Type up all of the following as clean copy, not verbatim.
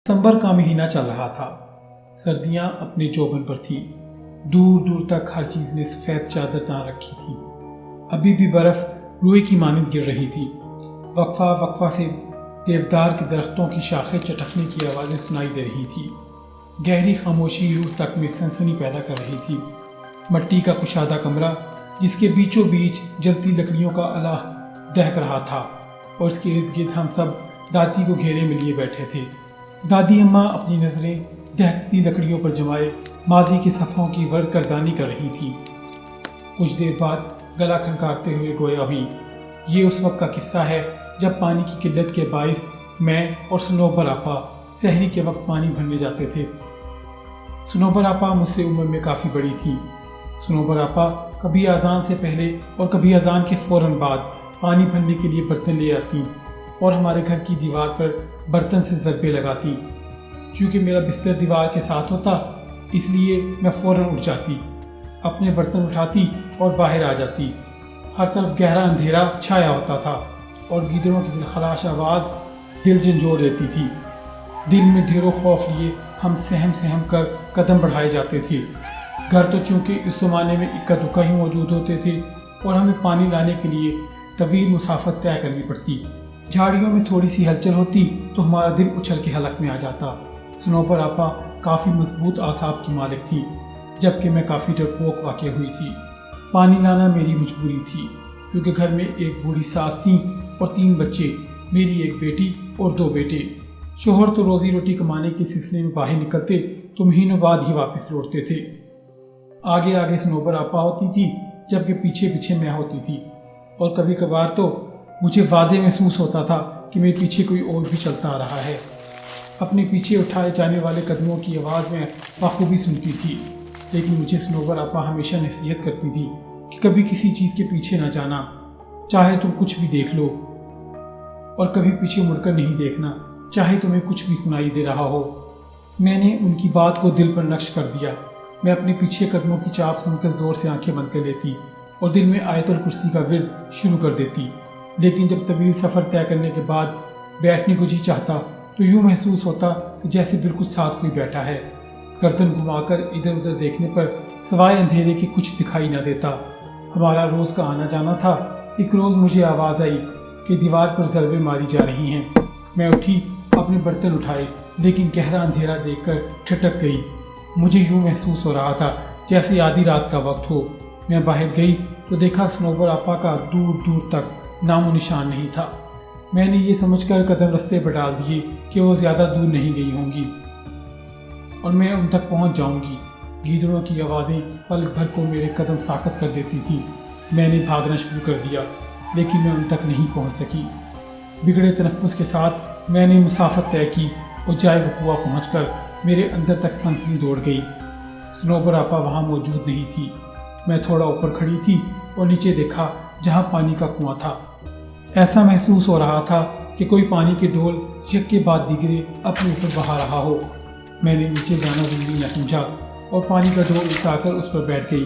دسمبر کا مہینہ چل رہا تھا۔ سردیاں اپنے جوبن پر تھی۔ دور دور تک ہر چیز نے سفید چادر تان رکھی تھی۔ ابھی بھی برف روئی کی مانند گر رہی تھی۔ وقفہ وقفہ سے دیودار کے درختوں کی شاخیں چٹکنے کی آوازیں سنائی دے رہی تھی۔ گہری خاموشی روح تک میں سنسنی پیدا کر رہی تھی۔ مٹی کا کشادہ کمرہ جس کے بیچوں بیچ جلتی لکڑیوں کا الہ دہک رہا تھا، اور اس کے ارد گرد ہم سب دادی کو گھیرے میں لیے بیٹھے تھے۔ دادی اماں اپنی نظریں دہکتی لکڑیوں پر جمائے ماضی کے صفحوں کی ورق کردانی کر رہی تھی۔ کچھ دیر بعد گلا کھنکارتے ہوئے گویا ہوئی، یہ اس وقت کا قصہ ہے جب پانی کی قلت کے باعث میں اور سنوبر آپا سحری کے وقت پانی بھرنے جاتے تھے۔ سنوبر آپا مجھ سے عمر میں کافی بڑی تھی۔ سنوبر آپا کبھی اذان سے پہلے اور کبھی اذان کے فوراً بعد پانی بھرنے کے لیے برتن لے آتی اور ہمارے گھر کی دیوار پر برتن سے ضربے لگاتی۔ چونکہ میرا بستر دیوار کے ساتھ ہوتا، اس لیے میں فوراً اٹھ جاتی، اپنے برتن اٹھاتی اور باہر آ جاتی۔ ہر طرف گہرا اندھیرا چھایا ہوتا تھا اور گیدڑوں کی دلخراش آواز دل جھنجھوڑ دیتی تھی۔ دل میں ڈھیروں خوف لیے ہم سہم سہم کر قدم بڑھائے جاتے تھے۔ گھر تو چونکہ اس زمانے میں اکا دکا ہی موجود ہوتے تھے اور ہمیں پانی لانے کے لیے طویل مسافت طے کرنی پڑتی۔ جھاڑیوں میں تھوڑی سی ہلچل ہوتی تو ہمارا دل اچھل کے حلق میں آ جاتا۔ سنوبر آپا کافی مضبوط اعصاب کی مالک تھی، جبکہ میں کافی ڈرپوک واقع ہوئی تھی۔ پانی لانا میری مجبوری تھی، کیونکہ گھر میں ایک بوڑھی ساس تھیں اور 3 بچے، میری ایک بیٹی اور 2 بیٹے۔ شوہر تو روزی روٹی کمانے کے سلسلے میں باہر نکلتے تو مہینوں بعد ہی واپس لوٹتے تھے۔ آگے آگے سنوبر آپا ہوتی تھی، جبکہ پیچھے پیچھے میں ہوتی تھی، اور کبھی کبھار تو مجھے واضح محسوس ہوتا تھا کہ میرے پیچھے کوئی اور بھی چلتا آ رہا ہے۔ اپنے پیچھے اٹھائے جانے والے قدموں کی آواز میں بخوبی سنتی تھی، لیکن مجھے سنوبر آپا ہمیشہ نصیحت کرتی تھی کہ کبھی کسی چیز کے پیچھے نہ جانا، چاہے تم کچھ بھی دیکھ لو، اور کبھی پیچھے مڑ کر نہیں دیکھنا، چاہے تمہیں کچھ بھی سنائی دے رہا ہو۔ میں نے ان کی بات کو دل پر نقش کر دیا۔ میں اپنے پیچھے قدموں کی چاپ سن کر زور سے آنکھیں بند کر لیتی اور دل میں آیت الکرسی کا ورد شروع کر دیتی، لیکن جب طویل سفر طے کرنے کے بعد بیٹھنے کو جی چاہتا تو یوں محسوس ہوتا کہ جیسے بالکل ساتھ کوئی بیٹھا ہے۔ گردن گھما کر ادھر ادھر دیکھنے پر سوائے اندھیرے کے کچھ دکھائی نہ دیتا۔ ہمارا روز کا آنا جانا تھا۔ ایک روز مجھے آواز آئی کہ دیوار پر ضربیں ماری جا رہی ہیں۔ میں اٹھی، اپنے برتن اٹھائے، لیکن گہرا اندھیرا دیکھ کر ٹھٹک گئی۔ مجھے یوں محسوس ہو رہا تھا جیسے آدھی رات کا وقت ہو۔ میں باہر گئی تو دیکھا سنوبر آپا کا دور دور تک نام و نشان نہیں تھا۔ میں نے یہ سمجھ کر قدم رستے پر ڈال دیے کہ وہ زیادہ دور نہیں گئی ہوں گی اور میں ان تک پہنچ جاؤں گی۔ گیدڑوں کی آوازیں پلک بھر کو میرے قدم ساکت کر دیتی تھیں۔ میں نے بھاگنا شروع کر دیا، لیکن میں ان تک نہیں پہنچ سکی۔ بگڑے تنفس کے ساتھ میں نے مسافت طے کی اور جائے وقوع پہنچ کر میرے اندر تک سنسنی دوڑ گئی۔ سنوبر آپا وہاں موجود نہیں تھی۔ میں تھوڑا اوپر کھڑی تھی اور نیچے دیکھا جہاں پانی کا کنواں تھا۔ ایسا محسوس ہو رہا تھا کہ کوئی پانی کے ڈول یک کے بعد دیگرے اپنے اوپر بہا رہا ہو۔ میں نے نیچے جانا ضروری نہ سمجھا اور پانی کا ڈول اٹھا کر اس پر بیٹھ گئی،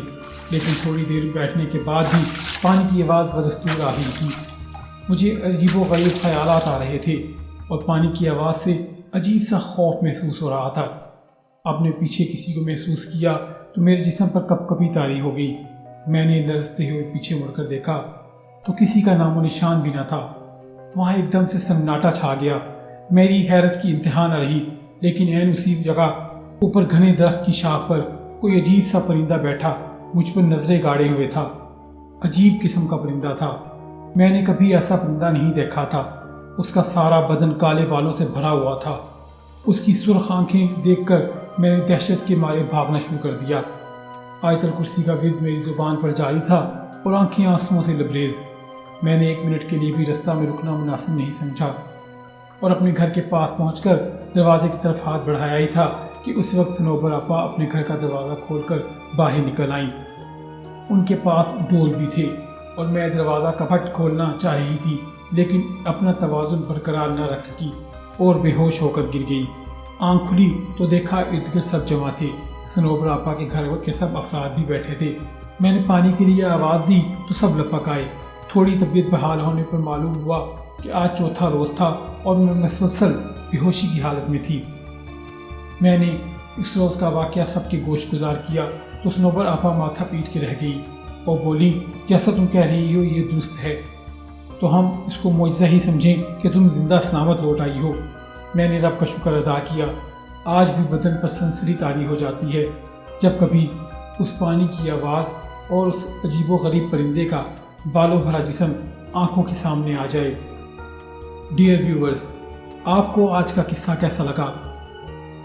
لیکن تھوڑی دیر بیٹھنے کے بعد بھی پانی کی آواز بدستور آ رہی تھی۔ مجھے عجیب و غریب خیالات آ رہے تھے اور پانی کی آواز سے عجیب سا خوف محسوس ہو رہا تھا۔ اپنے پیچھے کسی کو محسوس کیا تو میرے جسم پر کپ کپی طاری ہو گئی۔ میں نے لرزتے ہوئے پیچھے مڑ کر دیکھا تو کسی کا نام و نشان بھی نہ تھا۔ وہاں ایک دم سے سناٹا چھا گیا۔ میری حیرت کی انتہا نہ رہی، لیکن عین اسی جگہ اوپر گھنے درخت کی شاخ پر کوئی عجیب سا پرندہ بیٹھا مجھ پر نظریں گاڑے ہوئے تھا۔ عجیب قسم کا پرندہ تھا۔ میں نے کبھی ایسا پرندہ نہیں دیکھا تھا۔ اس کا سارا بدن کالے بالوں سے بھرا ہوا تھا۔ اس کی سرخ آنکھیں دیکھ کر میں نے دہشت کے مارے بھاگنا شروع کر دیا۔ آیت الکرسی کا ورد میری زبان پر جاری تھا اور آنکھیں آنسوؤں سے لبریز۔ میں نے 1 منٹ کے لیے بھی رستہ میں رکنا مناسب نہیں سمجھا اور اپنے گھر کے پاس پہنچ کر دروازے کی طرف ہاتھ بڑھایا ہی تھا کہ اس وقت سنوبر آپا اپنے گھر کا دروازہ کھول کر باہر نکل آئیں۔ ان کے پاس ڈول بھی تھے اور میں دروازہ کا پھٹ کھولنا چاہ رہی تھی، لیکن اپنا توازن برقرار نہ رکھ سکی اور بے ہوش ہو کر گر گئی۔ آنکھ کھلی تو دیکھا ارد گرد سب جمع تھے۔ سنوبر آپا کے گھر کے سب افراد بھی بیٹھے تھے۔ میں نے پانی کے لیے آواز دی تو سب لپک آئے۔ تھوڑی طبیعت بحال ہونے پر معلوم ہوا کہ آج چوتھا روز تھا اور میں مسلسل بے ہوشی کی حالت میں تھی۔ میں نے اس روز کا واقعہ سب کے گوش گزار کیا تو صنوبر آپا ماتھا پیٹ کے رہ گئی اور بولی جیسا تم کہہ رہی ہو یہ درست ہے تو ہم اس کو معجزہ ہی سمجھیں کہ تم زندہ سلامت لوٹ آئی ہو۔ میں نے رب کا شکر ادا کیا۔ آج بھی بدن پر سنسری طاری ہو جاتی ہے جب کبھی اس پانی کی آواز اور اس عجیب و غریب پرندے کا بالوں بھرا جسم آنکھوں کے سامنے آ جائے۔ ڈیئر ویورز، آپ کو آج کا قصہ کیسا لگا؟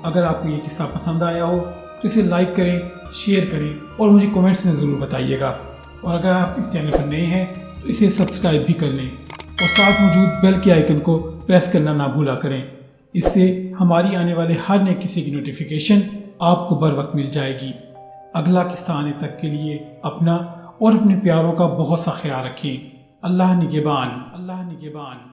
اگر آپ کو یہ قصہ پسند آیا ہو تو اسے لائک کریں، شیئر کریں اور مجھے کومنٹس میں ضرور بتائیے گا۔ اور اگر آپ اس چینل پر نئے ہیں تو اسے سبسکرائب بھی کر لیں اور ساتھ موجود بیل کے آئیکن کو پریس کرنا نہ بھولا کریں۔ اس سے ہماری آنے والے ہر نئے قصے کی نوٹیفیکیشن آپ کو بر وقت مل جائے گی۔ اگلا قصہ آنے تک کے لیے اپنا اور اپنے پیاروں کا بہت سا خیال رکھیں۔ اللہ نگہبان۔